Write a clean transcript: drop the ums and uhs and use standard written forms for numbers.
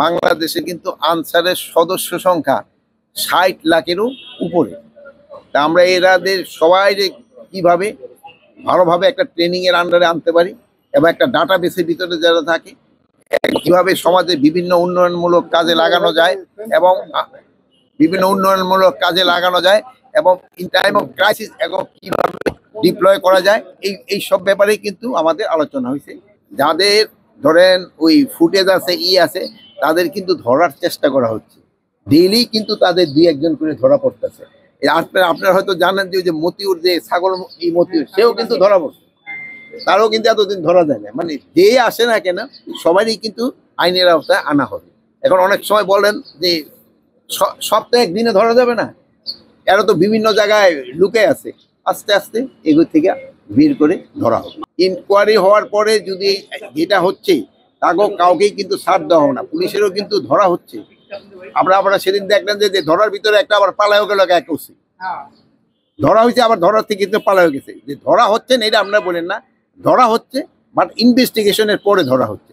বাংলাদেশে কিন্তু আনসারের সদস্য সংখ্যা ৬০ লাখেরও উপরে। তা আমরা এরাদের সবাই কিভাবে ভালোভাবে একটা ট্রেনিং এর আন্ডারে আনতে পারি এবং একটা ডাটা বেসের ভিতরে যারা থাকে কিভাবে সমাজে বিভিন্ন উন্নয়নমূলক কাজে লাগানো যায় এবং ইন টাইম অফ ক্রাইসিস এবং কিভাবে ডিপ্লয় করা যায় এই সব ব্যাপারে কিন্তু আমাদের আলোচনা হয়েছে। যাদের ধরেন ওই ফুটেজ আছে আছে তাদের কিন্তু ধরার চেষ্টা করা হচ্ছে, ডেইলি কিন্তু তাদের ২-১ জন করে ধরা পড়তেছে। আপনারা হয়তো জানেন যে মতিউর যে ছাগল মতিউর সেও কিন্তু ধরা পড়ছে, তারও কিন্তু এতদিন ধরা যায় না। মানে যে আসে না কেন সবারই কিন্তু আইনের আওতায় আনা হবে। এখন অনেক সময় বলেন যে সপ্তাহে একদিনে ধরা যাবে না, এরা তো বিভিন্ন জায়গায় লুকে আছে, আস্তে আস্তে এগুলো থেকে বের করে ধরা হবে। ইনকোয়ারি হওয়ার পরে যদি যেটা হচ্ছে কাউকেই কিন্তু ছাড় দেওয়া হবে না, পুলিশেরও কিন্তু ধরা হচ্ছে। আপনারা সেদিন দেখলেন যে ধরার ভিতরে একটা আবার পালায়ও গেল, এক ওসি ধরা হয়েছে, আবার ধরার থেকে কিন্তু পালায়ও গেছে। যে ধরা হচ্ছে না এটা আপনারা বলেন না, ধরা হচ্ছে, বাট ইনভেস্টিগেশনের পরে ধরা হচ্ছে।